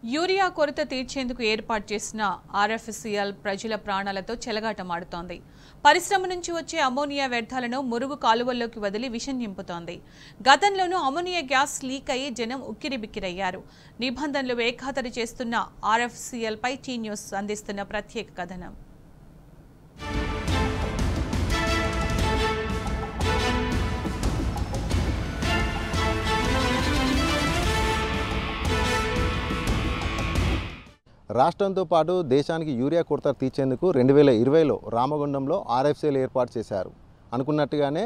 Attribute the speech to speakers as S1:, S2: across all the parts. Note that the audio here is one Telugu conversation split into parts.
S1: యూరియా కొరత తీర్చేందుకు ఏర్పాటు చేసిన ఆర్ఎఫ్సిఎల్ ప్రజల ప్రాణాలతో చెలగాటమాడుతోంది. పరిశ్రమ నుంచి వచ్చే అమోనియా వ్యర్థాలను మురుగు కాలువల్లోకి వదిలి విషం నింపుతోంది. గతంలోనూ అమోనియా గ్యాస్ లీక్ అయ్యి జనం ఉక్కిరిబిక్కిరయ్యారు. నిబంధనలు వేఖాతరు చేస్తున్న ఆర్ఎఫ్సిఎల్ పై టీ న్యూస్ అందిస్తున్న ప్రత్యేక కథనం.
S2: రాష్ట్రంతో పాటు దేశానికి యూరియా కొరత తీర్చేందుకు 2020లో రామగుండంలో ఆర్ఎఫ్సిఎల్ ఏర్పాటు చేశారు. అనుకున్నట్టుగానే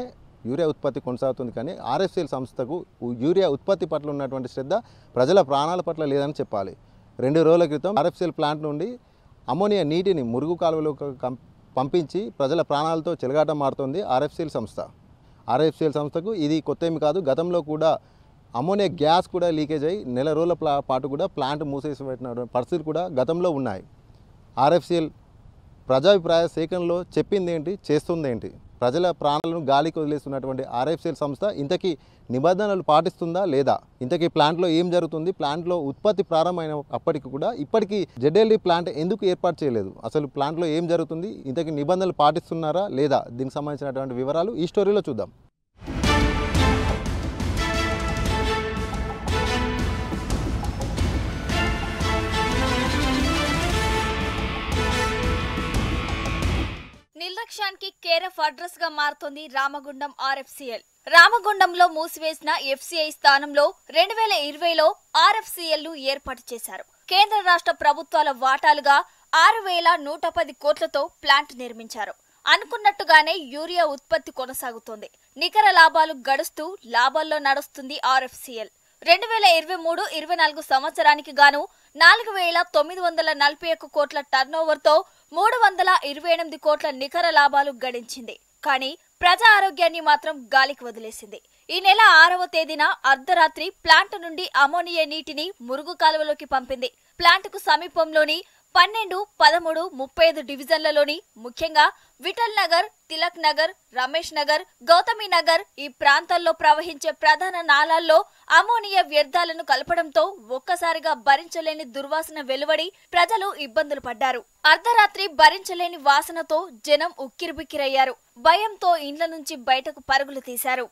S2: యూరియా ఉత్పత్తి కొనసాగుతుంది, కానీ ఆర్ఎఫ్సిఎల్ సంస్థకు యూరియా ఉత్పత్తి పట్ల ఉన్నటువంటి శ్రద్ధ ప్రజల ప్రాణాల పట్ల లేదని చెప్పాలి. 2 రోజుల క్రితం ఆర్ఎఫ్సిఎల్ ప్లాంట్ నుండి అమోనియా నీటిని మురుగు కాలువలోకి పంపించి ప్రజల ప్రాణాలతో చెలగాటమాడుతోంది ఆర్ఎఫ్సిఎల్ సంస్థ. ఆర్ఎఫ్సిఎల్ సంస్థకు ఇది కొత్త ఏమి కాదు. గతంలో కూడా అమోనియా గ్యాస్ కూడా లీకేజ్ అయ్యి నెల రోజుల పాటు కూడా ప్లాంట్ మూసేసి పెట్టిన పరిస్థితులు కూడా గతంలో ఉన్నాయి. ఆర్ఎఫ్సిఎల్ ప్రజాభిప్రాయ సేకరణలో చెప్పింది ఏంటి, చేస్తుంది ఏంటి? ప్రజల ప్రాణాలను గాలికి వదిలేస్తున్నటువంటి ఆర్ఎఫ్సిఎల్ సంస్థ ఇంతకీ నిబంధనలు పాటిస్తుందా లేదా? ఇంతకీ ప్లాంట్లో ఏం జరుగుతుంది? ప్లాంట్లో ఉత్పత్తి ప్రారంభమైన అప్పటికి కూడా ఇప్పటికీ జెడ్ఎల్డీ ప్లాంట్ ఎందుకు ఏర్పాటు చేయలేదు? అసలు ప్లాంట్లో ఏం జరుగుతుంది? ఇంతకీ నిబంధనలు పాటిస్తున్నారా లేదా? దీనికి సంబంధించినటువంటి వివరాలు ఈ స్టోరీలో చూద్దాం.
S3: నిర్లక్ష్యానికి కేర్ ఆఫ్ అడ్రస్ గా మారుతోంది రామగుండం ఆర్ఎఫ్సిఎల్. రామగుండంలో మూసివేసిన ఎఫ్సిఐ స్థానంలో 2020లో ఆర్ఎఫ్సిఎల్ ను ఏర్పాటు చేశారు. కేంద్ర రాష్ట్ర ప్రభుత్వాల వాటాలుగా 6,110 కోట్లతో ప్లాంట్ నిర్మించారు. అనుకున్నట్టుగానే యూరియా ఉత్పత్తి కొనసాగుతోంది. నికర లాభాలు గడుస్తూ లాభాల్లో నడుస్తుంది ఆర్ఎఫ్సిఎల్. 2023-24 సంవత్సరానికి గాను 4,941 కోట్ల టర్నోవర్తో 328 కోట్ల నికర లాభాలు గడించింది. కానీ ప్రజా ఆరోగ్యాన్ని మాత్రం గాలికి వదిలేసింది. ఈ నెల 6వ తేదీన అర్ధరాత్రి ప్లాంట్ నుండి అమోనియా నీటిని మురుగు కాలువలోకి పంపింది. ప్లాంట్కు సమీపంలోని 12, 13, 35 డివిజన్లలోని ముఖ్యంగా విఠల్ నగర్, తిలక్ నగర్, రమేష్ నగర్, గౌతమి నగర్ ఈ ప్రాంతాల్లో ప్రవహించే ప్రధాన నాలాల్లో అమోనియా వ్యర్థాలను కలపడంతో ఒక్కసారిగా భరించలేని దుర్వాసన వెలువడి ప్రజలు ఇబ్బందులు పడ్డారు. అర్ధరాత్రి భరించలేని వాసనతో జనం ఉక్కిరిబిక్కిరయ్యారు. భయంతో ఇండ్ల నుంచి బయటకు పరుగులు తీశారు.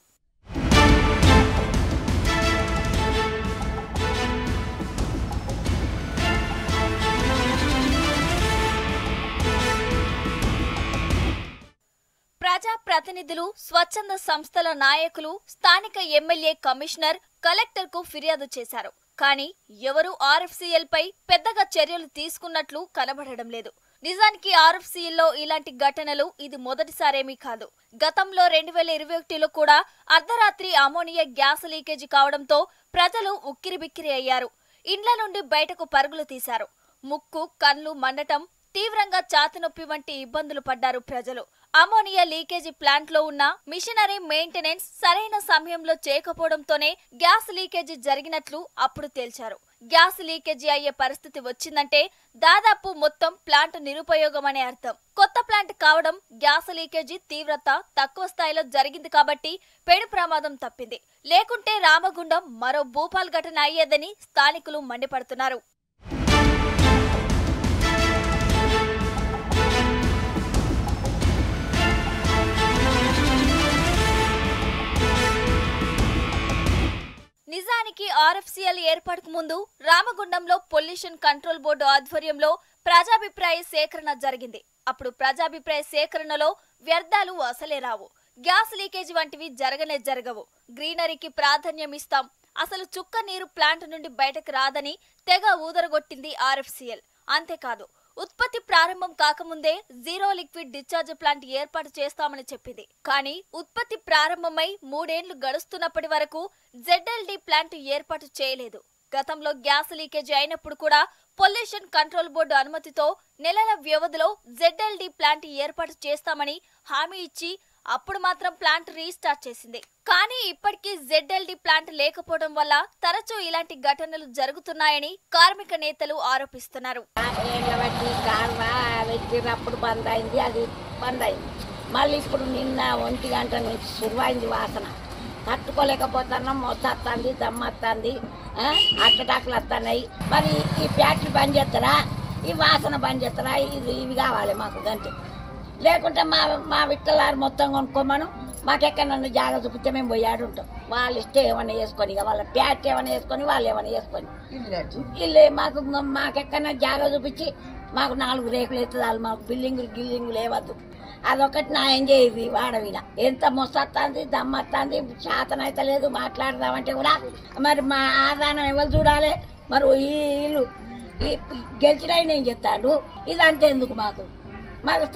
S3: ప్రజా ప్రతినిధులు, స్వచ్ఛంద సంస్థల నాయకులు, స్థానిక ఎమ్మెల్యే, కమిషనర్, కలెక్టర్ కు ఫిర్యాదు చేశారు. కానీ ఎవరూ ఆర్ఎఫ్సిఎల్ పై పెద్దగా చర్యలు తీసుకున్నట్లు కనబడడం లేదు. నిజానికి ఆర్ఎఫ్సిఎల్ లో ఇలాంటి ఘటనలు ఇది మొదటిసారేమీ కాదు. గతంలో 2021లో కూడా అర్ధరాత్రి అమోనియా గ్యాస్ లీకేజీ కావడంతో ప్రజలు ఉక్కిరిబిక్కిరి అయ్యారు. ఇండ్ల నుండి బయటకు పరుగులు తీశారు. ముక్కు, కళ్ళు మండటం, తీవ్రంగా ఛాతీనొప్పి వంటి ఇబ్బందులు పడ్డారు ప్రజలు. అమోనియా లీకేజీ ప్లాంట్ లో ఉన్న మిషనరీ మెయింటెనెన్స్ సరైన సమయంలో చేయకపోవడంతోనే గ్యాస్ లీకేజీ జరిగినట్లు అప్పుడు తేల్చారు. గ్యాస్ లీకేజీ అయ్యే పరిస్థితి వచ్చిందంటే దాదాపు మొత్తం ప్లాంట్ నిరుపయోగమనే అర్థం. కొత్త ప్లాంట్ కావడం, గ్యాస్ లీకేజీ తీవ్రత తక్కువ స్థాయిలో జరిగింది కాబట్టి పెను ప్రమాదం తప్పింది. లేకుంటే రామగుండం మరో భూపాల్ ఘటన అయ్యేదని స్థానికులు మండిపడుతున్నారు. నిజానికి ఆర్ఎఫ్సిఎల్ ఏర్పాటుకు ముందు రామగుండంలో పొల్యూషన్ కంట్రోల్ బోర్డు ఆధ్వర్యంలో ప్రజాభిప్రాయ సేకరణ జరిగింది. అప్పుడు ప్రజాభిప్రాయ సేకరణలో వ్యర్థాలు అసలే రావు, గ్యాస్ లీకేజీ వంటివి జరగవు, గ్రీనరీకి ప్రాధాన్యం ఇస్తాం, అసలు చుక్క నీరు ప్లాంట్ నుండి బయటకు రాదని తెగ ఊదరగొట్టింది ఆర్ఎఫ్సిఎల్. అంతేకాదు, ఉత్పత్తి ప్రారంభం కాకముందే జీరో లిక్విడ్ డిశ్చార్జ్ ప్లాంట్ ఏర్పాటు చేస్తామని చెప్పింది. కానీ ఉత్పత్తి ప్రారంభమై 3 ఏళ్లు గడుస్తున్నప్పటి వరకు జెడ్ఎల్డీ ప్లాంట్ ఏర్పాటు చేయలేదు. గతంలో గ్యాస్ లీకేజీ అయినప్పుడు కూడా పొల్యూషన్ కంట్రోల్ బోర్డు అనుమతితో నెలల వ్యవధిలో జెడ్ఎల్డీ ప్లాంట్ ఏర్పాటు చేస్తామని హామీ ఇచ్చి అప్పుడు మాత్రం ప్లాంట్ రీస్టార్ట్ చేసింది. కానీ ఇప్పటికీ జెడ్ఎల్డీ ప్లాంట్ లేకపోవడం వల్ల తరచూ ఇలాంటి ఘటనలు జరుగుతున్నాయని కార్మిక నేతలు ఆరోపిస్తున్నారు.
S4: మళ్ళీ ఇప్పుడు నిన్న 1 గంట నుంచి శురువైంది వాసన. తట్టుకోలేకపోతున్నాం. మొత్తం దమ్మత్తుంది, అట్టటాకులు వస్తున్నాయి. మరి ఈ ఫ్యాక్టరీ బంద్ చేస్తారా, ఈ వాసన బంద్ చేస్తారా? ఇవి కావాలి మాకు గంటే. లేకుంటే మా విట్టలారు మొత్తం కొనుక్కోమను, మాకెక్కడన్నా జాగా చూపిస్తే మేము పోయి ఆడుంటాం. వాళ్ళు ఇష్టం ఏమైనా వేసుకొని, ఇక వాళ్ళ ఫ్యాక్టరీ ఏమైనా వేసుకొని, వాళ్ళు ఏమైనా వేసుకొని ఇల్లు మాకెక్కడన్నా జాగా చూపించి మాకు 4 రేకులు ఎత్తుంది. వాళ్ళు మాకు బిల్డింగులు లేవద్దు. అదొకటి న్యాయం చేయదు. వాడవిన ఎంత మొస్తస్తుంది, దమ్మత్తుంది, శాతం అయితే లేదు. మాట్లాడదామంటే కూడా మరి మా ఆదానం ఎవరు చూడాలి? మరి వీళ్ళు గెలిచినా నేను చెప్తాడు. ఇదంతా ఎందుకు మాకు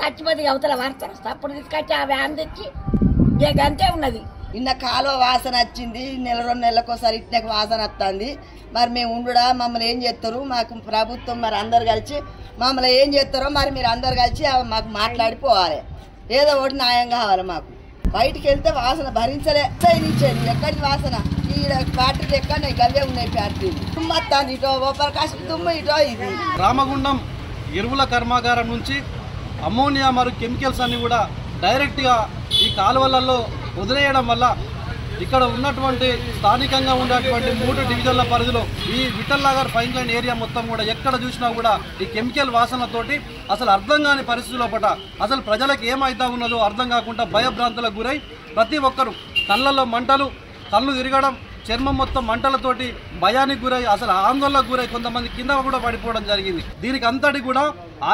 S4: చచ్చిపోతే అవతల వాడతారు. అప్పుడు తీసుకొచ్చి ఆ వ్యాన్ తెచ్చి అంతే ఉన్నది.
S5: ఇన్న కాలువ వాసన వచ్చింది. 1-2 నెలలకోసారి ఇట్లా వాసన వస్తుంది. మరి మేము ఉండుడా, మమ్మల్ని ఏం చేస్తారు? మాకు ప్రభుత్వం మరి అందరు కలిసి మమ్మల్ని ఏం చేస్తారో మరి మీరు అందరు కలిసి మాకు మాట్లాడిపోవాలి. ఏదో ఒకటి న్యాయం కావాలి మాకు. బయటికి వెళ్తే వాసన భరించలే ఇచ్చేది. ఎక్కడి వాసన? ఈ ఫ్యాక్టరీలు ఎక్కడ గవే ఉన్నాయి. ఫ్యాక్టరీలు దుమ్ము వస్తుంది. ఇటో ప్రకాశం దుమ్ము, ఇటో ఇది
S6: రామగుండం ఎరువుల కర్మాగారం నుంచి అమ్మోనియా మరియు కెమికల్స్ అన్ని కూడా డైరెక్ట్గా ఈ కాలువలలో వదిలేయడం వల్ల ఇక్కడ ఉన్నటువంటి స్థానికంగా ఉన్నటువంటి 3 డివిజన్ల పరిధిలో ఈ Vithal Nagar fine line area మొత్తం కూడా ఎక్కడ చూసినా కూడా ఈ కెమికల్ వాసనతోటి అసలు అర్థం కాని పరిస్థితుల పట అసలు ప్రజలకు ఏమైతా ఉన్నదో అర్థం కాకుండా భయభ్రాంతులకు గురై ప్రతి ఒక్కరు కళ్ళల్లో మంటలు, కళ్ళు తిరగడం, చర్మం మొత్తం మంటలతోటి భయానికి గురై అసలు ఆందోళనకు గురై కొంతమంది కింద కూడా పడిపోవడం జరిగింది. దీనికి అంతటి కూడా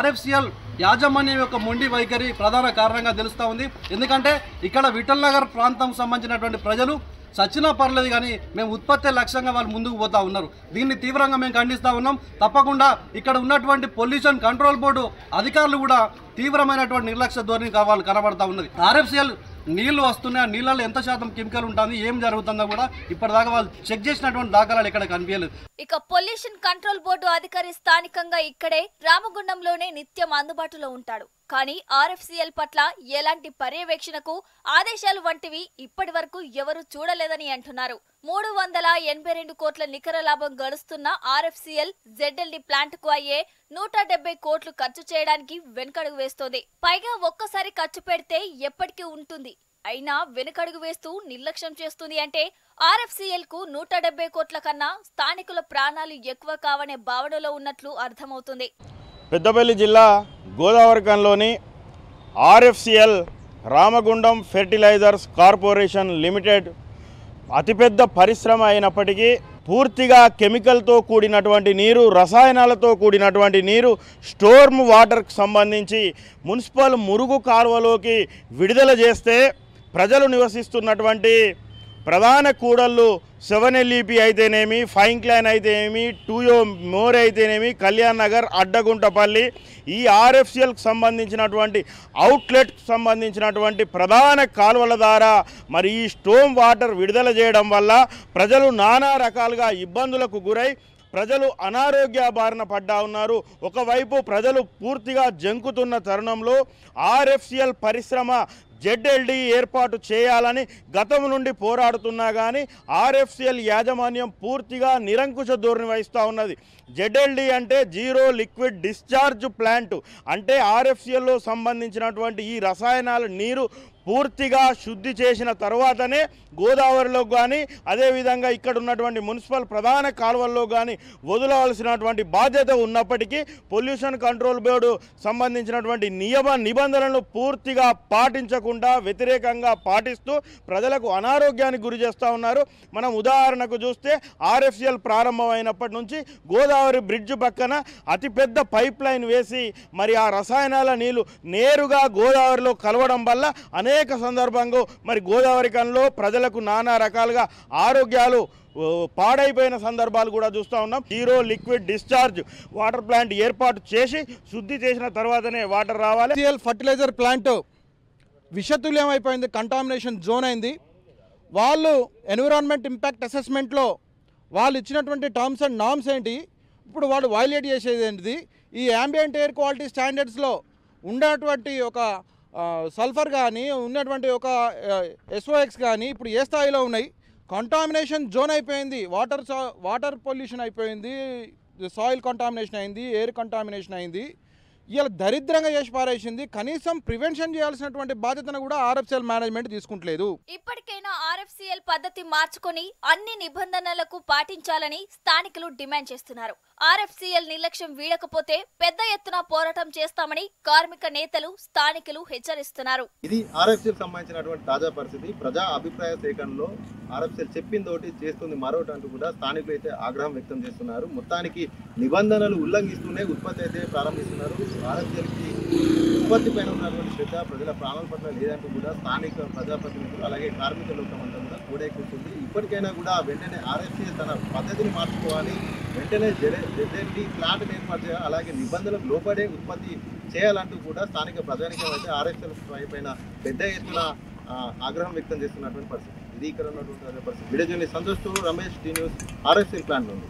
S6: RFCL యాజమాన్యం యొక్క మొండి వైఖరి ప్రధాన కారణంగా తెలుస్తూ ఉంది. ఎందుకంటే ఇక్కడ విఠల్ నగర్ ప్రాంతం సంబంధించినటువంటి ప్రజలు సచ్చినా పర్లేదు కానీ మేము ఉత్పత్తి లక్ష్యంగా వాళ్ళు ముందుకు పోతా ఉన్నారు. దీన్ని తీవ్రంగా మేము ఖండిస్తూ ఉన్నాం. తప్పకుండా ఇక్కడ ఉన్నటువంటి పొల్యూషన్ కంట్రోల్ బోర్డు అధికారులు కూడా తీవ్రమైనటువంటి నిర్లక్ష్య ధోరణి వాళ్ళు కనబడతా ఉన్నది. RFCL నీళ్లు వస్తున్నాయి, నీళ్ళలో ఎంత శాతం కెమికల్ ఉంటుంది, ఏం జరుగుతుందో కూడా ఇప్పటిదాకా వాళ్ళు చెక్ చేసినటువంటి దాఖలాలు ఎక్కడ కనిపించలేదు.
S3: ఇక పొల్యూషన్ కంట్రోల్ బోర్డు అధికారి స్థానికంగా ఇక్కడే రామగుండంలోనే నిత్యం అందుబాటులో ఉంటాడు. కానీ RFCL పట్ల ఎలాంటి పర్యవేక్షణకు ఆదేశాలు వంటివి ఇప్పటి వరకు ఎవరు చూడలేదని అంటున్నారు. 382 కోట్ల నికర లాభం గడుస్తున్న RFCL ZLD ప్లాంట్ కు అయ్యే 170 కోట్లు ఖర్చు చేయడానికి వెనుకడుగు వేస్తోంది. పైగా ఒక్కసారి ఖర్చు పెడితే ఎప్పటికీ ఉంటుంది. అయినా వెనుకడుగు వేస్తూ నిర్లక్ష్యం చేస్తుంది అంటే RFCL కు 170 కోట్ల కన్నా స్థానికుల ప్రాణాలు ఎక్కువ కావనే భావనలో ఉన్నట్లు అర్థమవుతుంది.
S7: పెద్దపల్లి జిల్లా గోదావరికంలోని RFCL Ramagundam fertilizers corporation limited అతిపెద్ద పరిశ్రమ అయినప్పటికీ పూర్తిగా కెమికల్తో కూడినటువంటి నీరు, రసాయనాలతో కూడినటువంటి నీరు స్టోర్మ్ వాటర్కి సంబంధించి మున్సిపల్ మురుగు కాలువలోకి విడుదల చేస్తే ప్రజలు నివసిస్తున్నటువంటి ప్రధాన కూడళ్ళు 7LEP అయితేనేమి, ఫైన్ క్లైన్ అయితేనేమి, 2O మోర్ అయితేనేమి, కళ్యాణ్ నగర్, అడ్డగుంటపల్లి, ఈ RFCLకి సంబంధించినటువంటి అవుట్లెట్కి సంబంధించినటువంటి ప్రధాన కాలువల ద్వారా మరి ఈ స్టోమ్ వాటర్ విడుదల చేయడం వల్ల ప్రజలు నానా రకాలుగా ఇబ్బందులకు గురై ప్రజలు అనారోగ్య బారిన పడ్డా ఉన్నారు. ఒకవైపు ప్రజలు పూర్తిగా జంకుతున్న తరుణంలో RFCL పరిశ్రమ ZLD ఏర్పాటు చేయాలని గతం నుండి పోరాడుతున్నా కానీ RFCL యాజమాన్యం పూర్తిగా నిరంకుశ ధోరణి వహిస్తూ ఉన్నది. ZLD అంటే జీరో లిక్విడ్ డిశ్చార్జ్ ప్లాంట్. అంటే RFCLలో సంబంధించినటువంటి ఈ రసాయనాల నీరు పూర్తిగా శుద్ధి చేసిన తర్వాతనే గోదావరిలో కానీ అదేవిధంగా ఇక్కడ ఉన్నటువంటి మున్సిపల్ ప్రధాన కాలువల్లో కానీ వదలవలసినటువంటి బాధ్యత ఉన్నప్పటికీ పొల్యూషన్ కంట్రోల్ బోర్డు సంబంధించినటువంటి నిబంధనలను పూర్తిగా పాటించకుండా వ్యతిరేకంగా పాటిస్తూ ప్రజలకు అనారోగ్యానికి గురి చేస్తూ ఉన్నారు. మనం ఉదాహరణకు చూస్తే RFCL ప్రారంభమైనప్పటి నుంచి గోదావరి బ్రిడ్జ్ పక్కన అతిపెద్ద పైప్ లైన్ వేసి మరి ఆ రసాయనాల నీళ్లు నేరుగా గోదావరిలో కలవడం వల్ల అనేక సందర్భంగా మరి గోదావరి కన్లో ప్రజలకు నానా రకాలుగా ఆరోగ్యాలు పాడైపోయిన సందర్భాలు కూడా చూస్తూ ఉన్నాం. Zero liquid discharge water plant ఏర్పాటు చేసి శుద్ధి చేసిన తర్వాతనే వాటర్ రావాలి.
S8: ఫర్టిలైజర్ ప్లాంట్ విషతుల్యం అయిపోయింది, కంటామినేషన్ జోన్ అయింది. వాళ్ళు ఎన్విరాన్మెంట్ ఇంపాక్ట్ అసెస్మెంట్లో వాళ్ళు ఇచ్చినటువంటి టర్మ్స్ అండ్ నార్మ్స్ ఏంటి, ఇప్పుడు వాళ్ళు వైలేట్ చేసేది ఏంటిది, ఈ యాంబియంట్ ఎయిర్ క్వాలిటీ స్టాండర్డ్స్లో ఉన్నటువంటి ఒక సల్ఫర్ కానీ ఉన్నటువంటి ఒక SOx కానీ ఇప్పుడు ఏ స్థాయిలో ఉన్నాయి. కంటామినేషన్ జోన్ అయిపోయింది, వాటర్ పొల్యూషన్ అయిపోయింది, సాయిల్ కంటామినేషన్ అయింది, ఎయిర్ కంటామినేషన్ అయింది. ఇలా దరిద్రంగా చేసి పారేసింది. కనీసం ప్రివెన్షన్ చేయాల్సినటువంటి బాధ్యతను కూడా ఆర్ఎఫ్సిఎల్ మేనేజ్మెంట్ తీసుకుంటలేదు.
S3: ఇప్పటికైనా ఆర్ఎఫ్సిఎల్ పద్ధతి మార్చుకొని అన్ని నిబంధనలకు పాటించాలని స్థానికులు డిమాండ్ చేస్తున్నారు. ఆర్ఎఫ్సిఎల్ నిర్లక్ష్యం వీడకపోతే పెద్ద ఎత్తున పోరాటం చేస్తామని కార్మిక నేతలు స్థానికులు హెచ్చరిస్తున్నారు.
S2: ఇది ఆర్ఎఫ్సిఎల్ సంబంధించినటువంటి తాజా పరిస్థితి. ప్రజా అభిప్రాయ సేకరణలో ఆర్ఎఫ్సిఎల్ చెప్పిందోటి చేస్తుంది మరొకటి అంటూ కూడా స్థానికులు అయితే ఆగ్రహం వ్యక్తం చేస్తున్నారు. మొత్తానికి నిబంధనలు ఉల్లంఘిస్తూనే ఉత్పత్తి అయితే ప్రారంభిస్తున్నారు. ఆర్ఎఫ్సిఎల్కి ఉత్పత్తి పైన ఉన్నటువంటి శ్రద్ధ ప్రజల ప్రాణాల పట్ల లేదంటూ కూడా స్థానిక ప్రజాప్రతినిధులు అలాగే కార్మిక లోకమంతా కూడా కూడెక్కుతుంది. ఇప్పటికైనా కూడా వెంటనే ఆర్ఎఫ్సిఎల్ తన పద్ధతిని మార్చుకోవాలి, వెంటనే జెడ్ఎల్టీ ప్లాంట్ ఏర్పాటు చేయాలి, అలాగే నిబంధనలకు లోబడే ఉత్పత్తి చేయాలంటూ కూడా స్థానిక ప్రజానికం అయితే ఆర్ఎఫ్సిఎల్ పైన పెద్ద ఎత్తున ఆగ్రహం వ్యక్తం చేస్తున్నటువంటి పరిస్థితి. ఇది ఇక్కడ ఉన్నటువంటి పరిస్థితి. Video journalist Santosh, Ramesh, T news, RFCL plant నుండి.